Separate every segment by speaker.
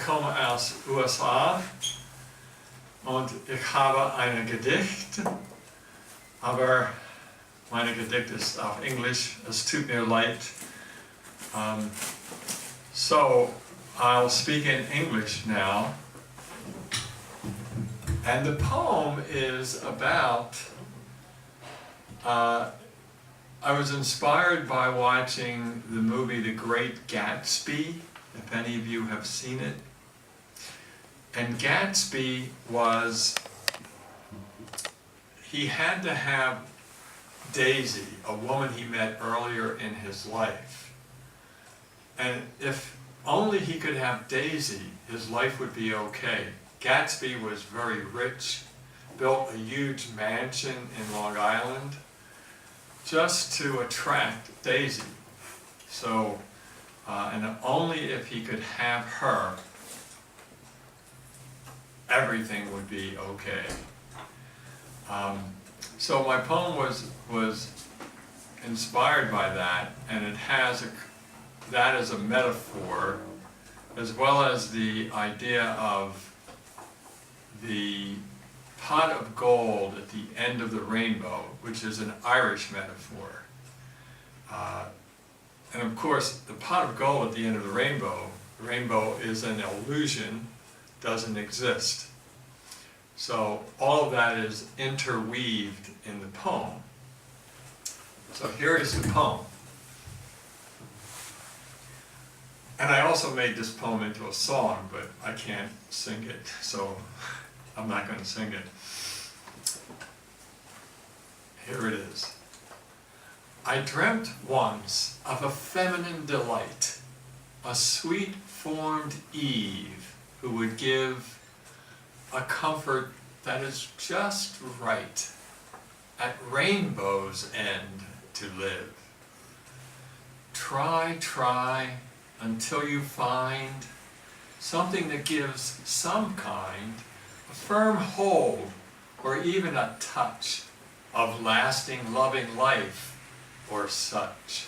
Speaker 1: komme aus USA und ich habe ein Gedicht, aber meine Gedicht ist auf Englisch, es tut mir leid. So I'll speak in English now. And the poem is about, I was inspired by watching the movie The Great Gatsby, if any of you have seen it. And Gatsby was, he had to have Daisy, a woman he met earlier in his life. And if only he could have Daisy, his life would be okay. Gatsby was very rich, built a huge mansion in Long Island just to attract Daisy. So, and only if he could have her, everything would be okay. So my poem was inspired by that, and it has that as a metaphor, as well as the idea of the pot of gold at the end of the rainbow, which is an Irish metaphor. And of course, the pot of gold at the end of the rainbow is an illusion, doesn't exist. So all of that is interweaved in the poem. So here is the poem. And I also made this poem into a song, but I can't sing it, so I'm not going to sing it. Here it is. I dreamt once of a feminine delight, a sweet-formed Eve who would give a comfort that is just right, at rainbow's end to live. Try until you find something that gives some kind, a firm hold, or even a touch of lasting loving life or such.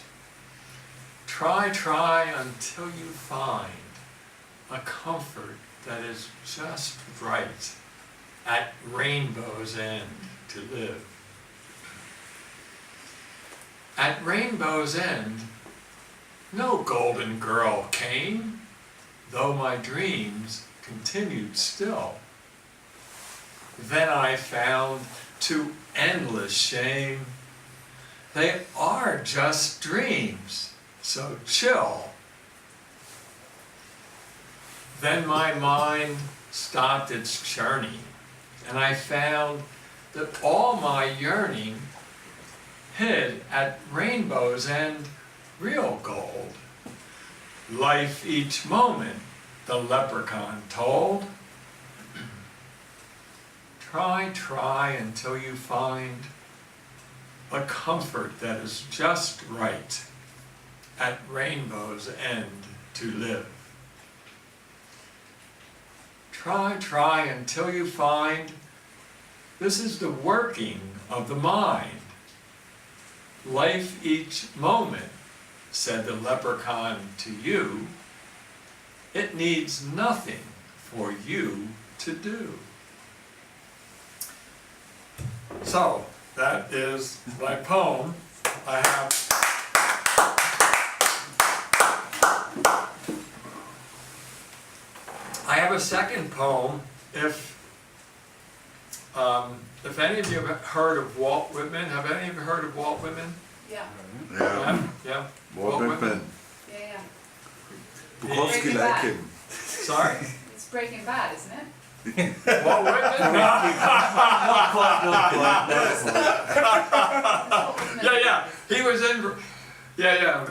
Speaker 1: Try until you find a comfort that is just right, at rainbow's end to live. At rainbow's end, no golden girl came, though my dreams continued still. Then I found, to endless shame, they are just dreams, so chill. Then my mind stopped its churning, and I found that all my yearning hid at rainbow's end real gold. Life each moment, the leprechaun told. Try until you find a comfort that is just right, at rainbow's end to live. Try until you find this is the working of the mind. Life each moment, said the leprechaun to you, it needs nothing for you to do. So, that is my poem. I have a second poem. If any of you have heard of Walt Whitman, have any of you heard of Walt Whitman?
Speaker 2: Yeah.
Speaker 1: Yeah.
Speaker 3: Walt Whitman.
Speaker 2: Yeah.
Speaker 3: Bukowski like him.
Speaker 1: Sorry?
Speaker 2: It's Breaking Bad, isn't it?
Speaker 1: Walt Whitman?
Speaker 4: Not quite.
Speaker 1: Yeah. He was in. Yeah.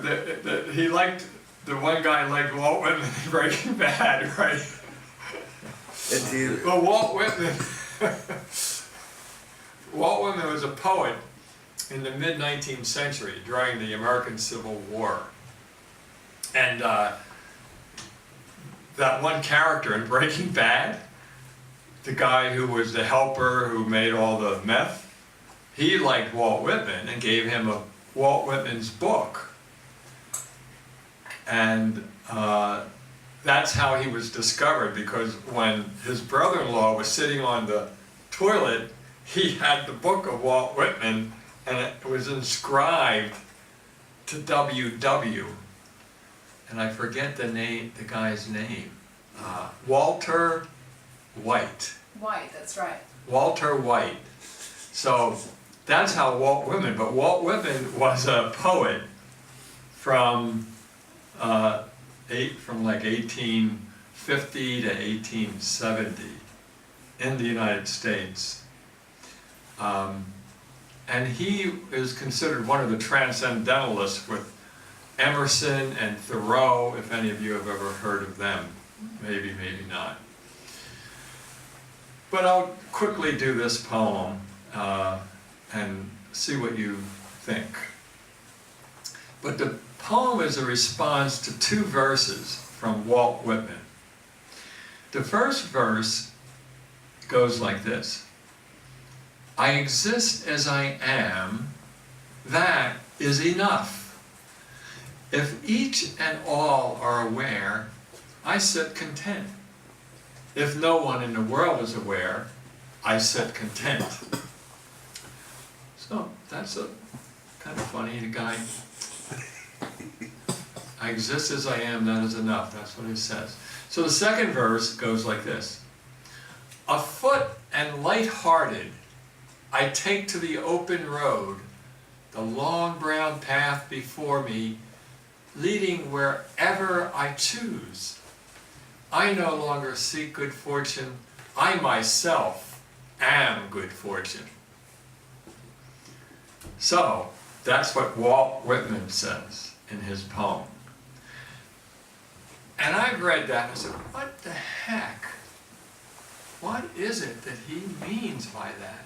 Speaker 1: He liked, the one guy liked Walt Whitman in Breaking Bad, right? Well, Walt Whitman was a poet in the mid-19th century during the American Civil War. And that one character in Breaking Bad, the guy who was the helper who made all the meth, he liked Walt Whitman and gave him Walt Whitman's book. And that's how he was discovered, because when his brother-in-law was sitting on the toilet, he had the book of Walt Whitman, and it was inscribed to W.W. And I forget the guy's name. Walter White.
Speaker 2: White, that's right.
Speaker 1: Walter White. So that's how Walt Whitman, but Walt Whitman was a poet from like 1850 to 1870 in the United States. And he is considered one of the transcendentalists with Emerson and Thoreau, if any of you have ever heard of them. Maybe, maybe not. But I'll quickly do this poem and see what you think. But the poem is a response to two verses from Walt Whitman. The first verse goes like this: I exist as I am, that is enough. If each and all are aware, I sit content. If no one in the world is aware, I sit content. So that's a kind of funny guy. I exist as I am, that is enough. That's what it says. So the second verse goes like this: afoot and light-hearted, I take to the open road, the long brown path before me, leading wherever I choose. I no longer seek good fortune, I myself am good fortune. So, that's what Walt Whitman says in his poem. And I've read that and I said, what the heck? What is it that he means by that?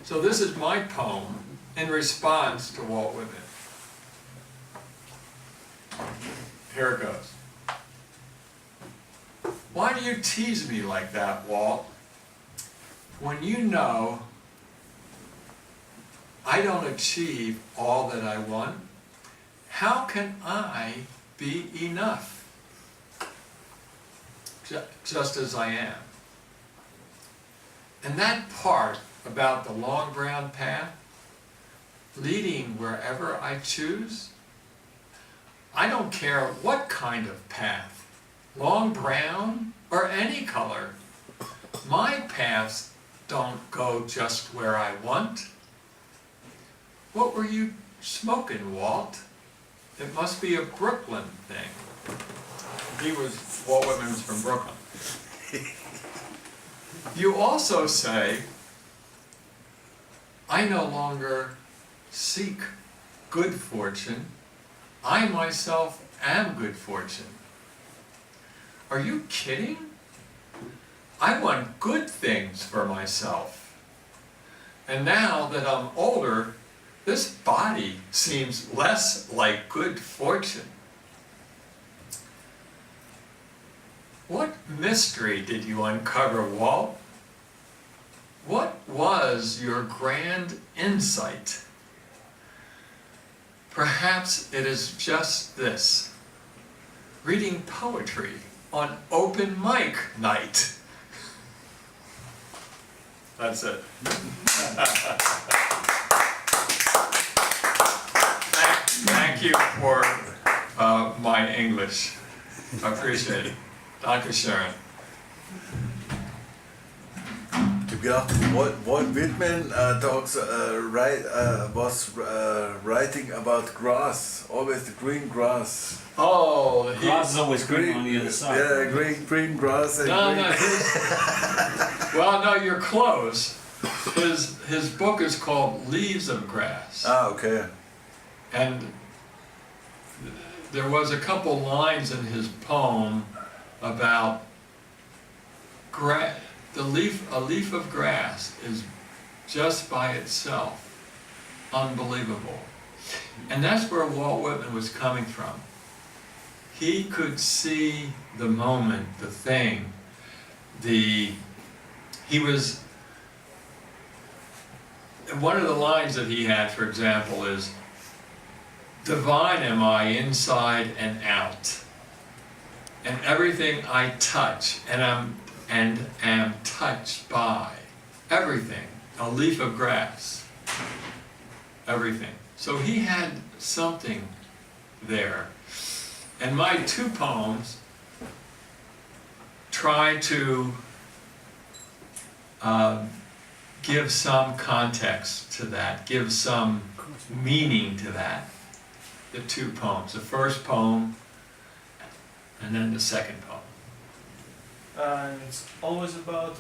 Speaker 1: So this is my poem in response to Walt Whitman. Here it goes. Why do you tease me like that, Walt? When you know I don't achieve all that I want, how can I be enough? Just as I am. And that part about the long brown path, leading wherever I choose, I don't care what kind of path, long brown or any color. My paths don't go just where I want. What were you smoking, Walt? It must be a Brooklyn thing. Walt Whitman was from Brooklyn. You also say, I no longer seek good fortune. I myself am good fortune. Are you kidding? I want good things for myself. And now that I'm older, this body seems less like good fortune. What mystery did you uncover, Walt? What was your grand insight? Perhaps it is just this: reading poetry on open mic night. That's it. Thank you for my English. I appreciate it. Danke schön.
Speaker 3: What Whitman was writing about grass, always the green grass.
Speaker 1: Oh,
Speaker 4: Grass is always green on the other side.
Speaker 3: Yeah, green grass. And
Speaker 1: no,
Speaker 3: green.
Speaker 1: no. Well, no, you're close. His book is called Leaves of Grass.
Speaker 3: Ah, okay.
Speaker 1: And there was a couple lines in his poem about a leaf of grass is just by itself unbelievable. And that's where Walt Whitman was coming from. He could see the moment, the thing, one of the lines that he had, for example, is, divine am I inside and out. and everything I touch and am touched by, everything, a leaf of grass, everything. So he had something there. And my two poems try to give some context to that, give some meaning to that. The two poems, the first poem and then the second poem.
Speaker 5: And it's always about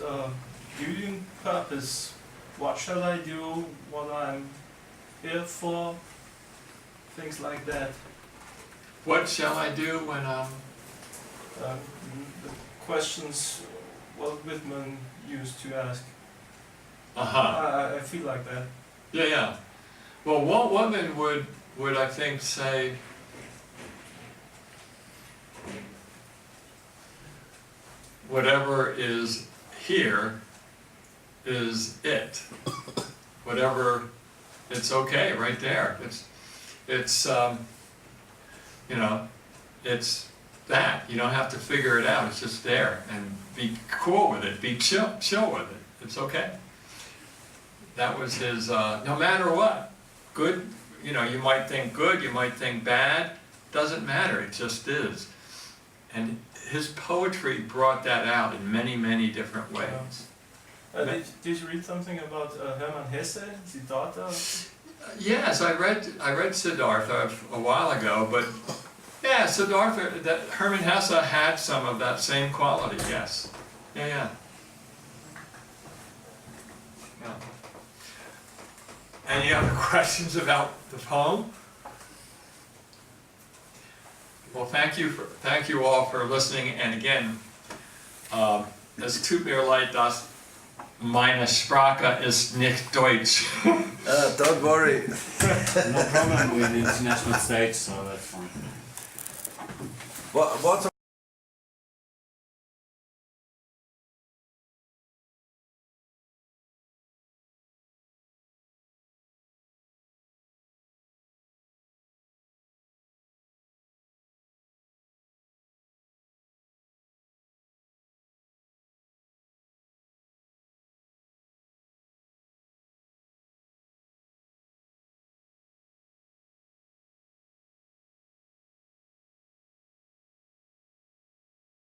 Speaker 5: doing purpose. What shall I do? What I'm here for? Things like that.
Speaker 1: What shall I do when
Speaker 5: The questions what Whitman used to ask. I feel like that.
Speaker 1: Yeah, yeah. Well, Walt Whitman would I think say, whatever is here is it. Whatever, it's okay right there. It's you know, it's that. You don't have to figure it out. It's just there, and be cool with it. Be chill with it. It's okay. That was his. No matter what, good. You know, you might think good, you might think bad. Doesn't matter. It just is. And his poetry brought that out in many, many different ways.
Speaker 5: Did you read something about Hermann Hesse, Siddhartha?
Speaker 1: Yes, I read Siddhartha a while ago, but yeah, Siddhartha, that Hermann Hesse had some of that same quality. Yes, yeah. Any other questions about the poem? Well, thank you all for listening, and again, es tut mir leid, dass meine Sprache ist nicht Deutsch.
Speaker 3: Don't worry.
Speaker 4: No problem with the international stage, so that's fine.
Speaker 3: What's